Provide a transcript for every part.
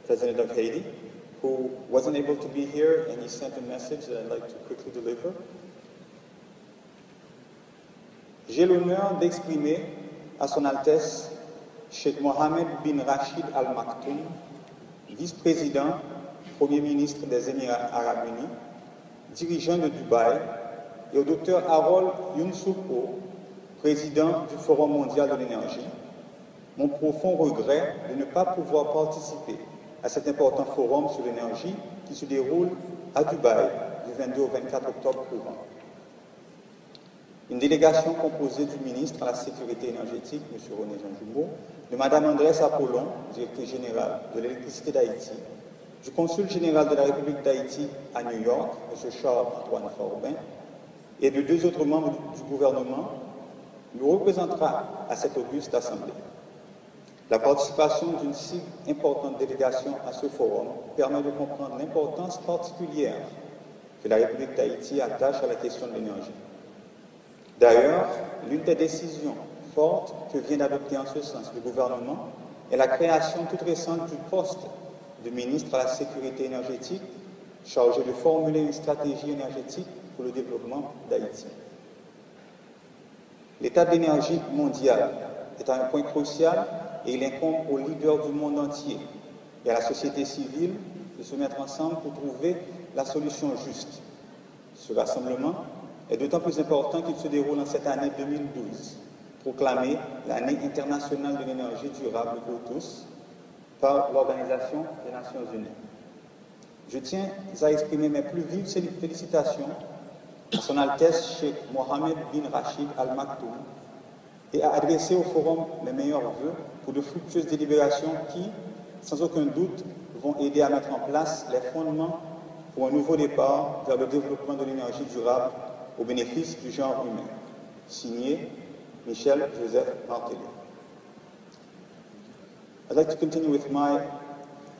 President of Haiti, who wasn't able to be here, and he sent a message that I'd like to quickly deliver. J'ai l'honneur d'exprimer à Son Altesse Cheikh Mohammed bin Rachid Al Maktoum, vice-président, Premier ministre des Émirats Arabes Unis, dirigeant de Dubaï, et au Dr Harold Younsoufo, président du Forum mondial de l'énergie, mon profond regret de ne pas pouvoir participer à cet important forum sur l'énergie qui se déroule à Dubaï du 22 au 24 octobre courant. Une délégation composée du ministre à la Sécurité énergétique, M. René Jean Jumeau, de Mme Andrés Apollon, directrice générale de l'électricité d'Haïti, du consul général de la République d'Haïti à New York, M. Charles-Antoine Forbin, et de 2 autres membres du gouvernement, nous représentera à cette auguste assemblée. La participation d'une si importante délégation à ce forum permet de comprendre l'importance particulière que la République d'Haïti attache à la question de l'énergie. D'ailleurs, l'une des décisions fortes que vient d'adopter en ce sens le gouvernement est la création toute récente du poste de ministre à la sécurité énergétique chargé de formuler une stratégie énergétique pour le développement d'Haïti. L'état de l'énergie mondiale est à un point crucial et il incombe aux leaders du monde entier et à la société civile de se mettre ensemble pour trouver la solution juste. Ce rassemblement est d'autant plus important qu'il se déroule en cette année 2012, proclamée l'année internationale de l'énergie durable pour tous par l'Organisation des Nations Unies. Je tiens à exprimer mes plus vives félicitations à Son Altesse Cheikh Mohammed bin Rachid Al Maktoum et à adresser au Forum mes meilleurs vœux pour de fructueuses délibérations qui, sans aucun doute, vont aider à mettre en place les fondements pour un nouveau départ vers le développement de l'énergie durable au bénéfice du genre humain. Signé Michel Joseph Martelly. I'd like to continue with my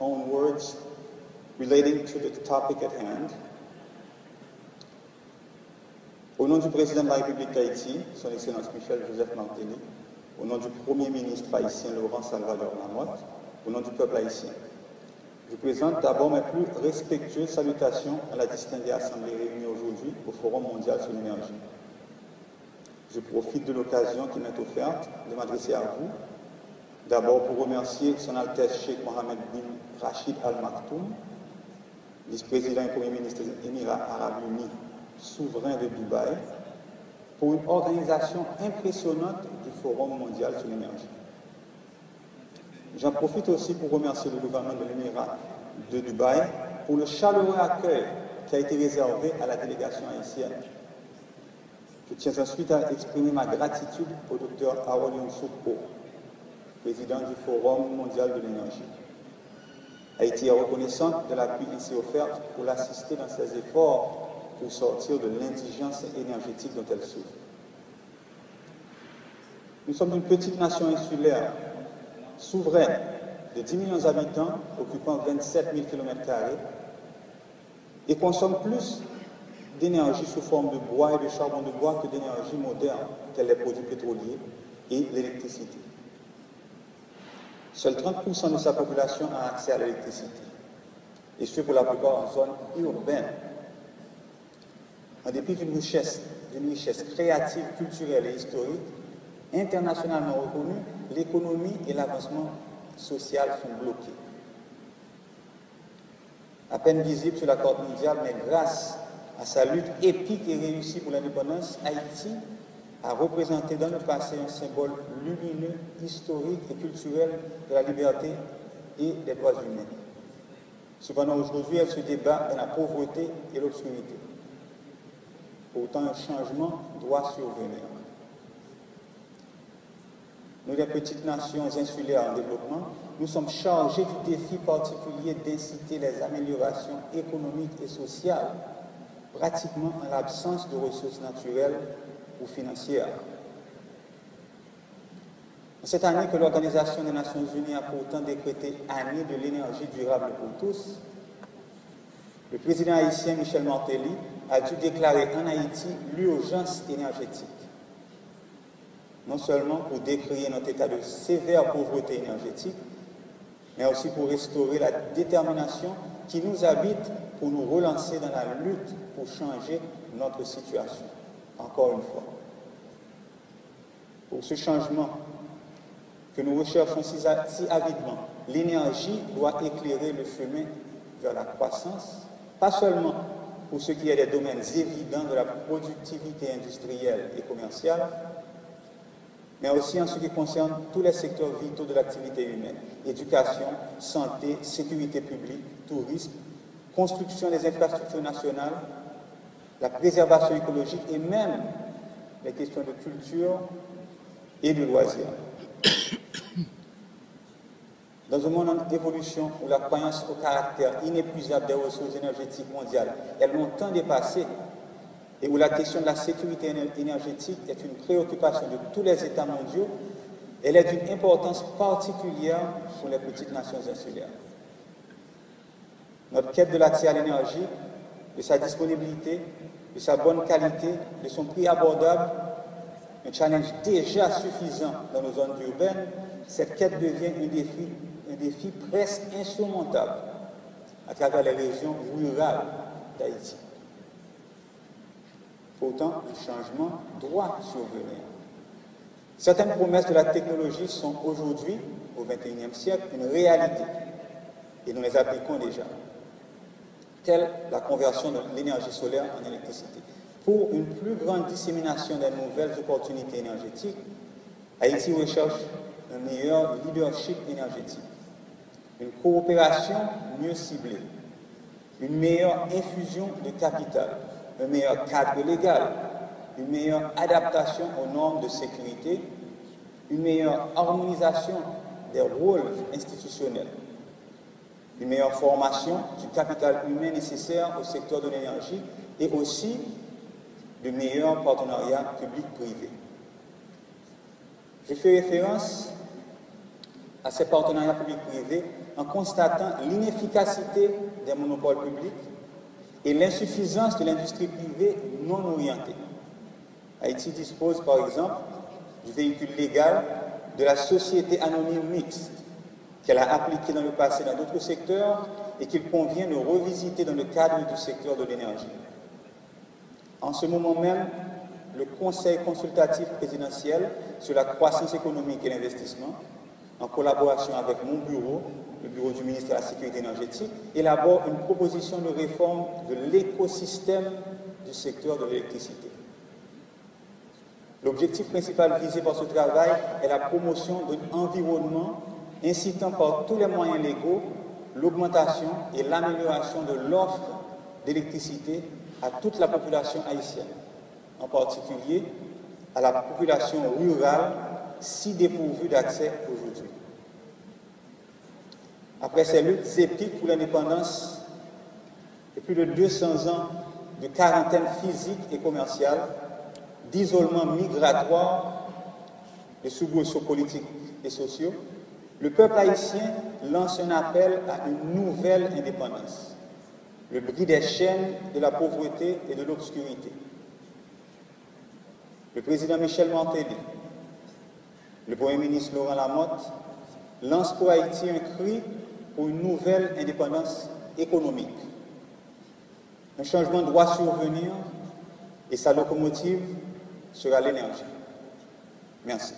own words relating to the topic at hand. Au nom du président de la République d'Haïti, son Excellence Michel Joseph Martelly, au nom du Premier ministre haïtien Laurent Salvador Lamotte, au nom du peuple haïtien, je présente d'abord mes plus respectueuses salutations à la distinguée Assemblée réunie aujourd'hui au Forum mondial sur l'énergie. Je profite de l'occasion qui m'est offerte de m'adresser à vous, d'abord pour remercier Son Altesse Cheikh Mohammed bin Rachid Al Maktoum, vice-président et Premier ministre des Émirats Arabes Unis, souverain de Dubaï, pour une organisation impressionnante du Forum mondial sur l'énergie. J'en profite aussi pour remercier le gouvernement de l'Émirat de Dubaï pour le chaleureux accueil qui a été réservé à la délégation haïtienne. Je tiens ensuite à exprimer ma gratitude au Dr Harold Younsoufo, président du Forum mondial de l'énergie. Haïti est reconnaissante de l'appui ainsi offert pour l'assister dans ses efforts pour sortir de l'indigence énergétique dont elle souffre. Nous sommes une petite nation insulaire, souveraine, de 10 millions d'habitants, occupant 27 000 km² et consomme plus d'énergie sous forme de bois et de charbon de bois que d'énergie moderne, tels les produits pétroliers et l'électricité. Seuls 30% de sa population a accès à l'électricité, et ce pour la plupart en zone urbaine. En dépit d'une richesse créative, culturelle et historique, internationalement reconnue, l'économie et l'avancement social sont bloqués. À peine visible sur la carte mondiale, mais grâce à sa lutte épique et réussie pour l'indépendance, Haïti a représenté dans le passé un symbole lumineux, historique et culturel de la liberté et des droits humains. Cependant, aujourd'hui, elle se débat dans la pauvreté et l'obscurité. Pourtant, un changement doit survenir. Nous, les petites nations insulaires en développement, nous sommes chargés du défi particulier d'inciter les améliorations économiques et sociales, pratiquement en l'absence de ressources naturelles ou financières. En cette année que l'Organisation des Nations Unies a pourtant décrété année de l'énergie durable pour tous, le président haïtien Michel Martelly a dû déclarer en Haïti l'urgence énergétique. Non seulement pour décrire notre état de sévère pauvreté énergétique, mais aussi pour restaurer la détermination qui nous habite pour nous relancer dans la lutte pour changer notre situation. Encore une fois. Pour ce changement que nous recherchons si avidement, l'énergie doit éclairer le chemin vers la croissance, pas seulement pour ce qui est des domaines évidents de la productivité industrielle et commerciale, mais aussi en ce qui concerne tous les secteurs vitaux de l'activité humaine, éducation, santé, sécurité publique, tourisme, construction des infrastructures nationales, la préservation écologique et même les questions de culture et de loisirs. Dans un monde en évolution où la croyance au caractère inépuisable des ressources énergétiques mondiales est longtemps dépassée et où la question de la sécurité énergétique est une préoccupation de tous les États mondiaux, elle est d'une importance particulière pour les petites nations insulaires. Notre quête de l'accès à l'énergie, de sa disponibilité, de sa bonne qualité, de son prix abordable, un challenge déjà suffisant dans nos zones urbaines, cette quête devient un défi presque insurmontable à travers les régions rurales d'Haïti. Pourtant, le changement doit survenir. Certaines promesses de la technologie sont aujourd'hui, au XXIe siècle, une réalité et nous les appliquons déjà, telle la conversion de l'énergie solaire en électricité. Pour une plus grande dissémination des nouvelles opportunités énergétiques, Haïti recherche un meilleur leadership énergétique, une coopération mieux ciblée, une meilleure infusion de capital, un meilleur cadre légal, une meilleure adaptation aux normes de sécurité, une meilleure harmonisation des rôles institutionnels, une meilleure formation du capital humain nécessaire au secteur de l'énergie et aussi de meilleurs partenariats publics-privés. Je fais référence à ces partenariats publics-privés en constatant l'inefficacité des monopoles publics et l'insuffisance de l'industrie privée non orientée. Haïti dispose par exemple du véhicule légal de la société anonyme mixte qu'elle a appliqué dans le passé dans d'autres secteurs et qu'il convient de revisiter dans le cadre du secteur de l'énergie. En ce moment même, le Conseil consultatif présidentiel sur la croissance économique et l'investissement, en collaboration avec mon bureau, le bureau du ministre de la Sécurité énergétique, élabore une proposition de réforme de l'écosystème du secteur de l'électricité. L'objectif principal visé par ce travail est la promotion d'un environnement incitant par tous les moyens légaux l'augmentation et l'amélioration de l'offre d'électricité à toute la population haïtienne, en particulier à la population rurale si dépourvue d'accès aujourd'hui. Après ces luttes épiques pour l'indépendance et plus de 200 ans de quarantaine physique et commerciale, d'isolement migratoire, de soubresauts politiques et sociaux, le peuple haïtien lance un appel à une nouvelle indépendance, le bris des chaînes de la pauvreté et de l'obscurité. Le président Michel Martelly, le Premier ministre Laurent Lamotte lancent pour Haïti un cri pour une nouvelle indépendance économique. Un changement doit survenir et sa locomotive sera l'énergie. Merci.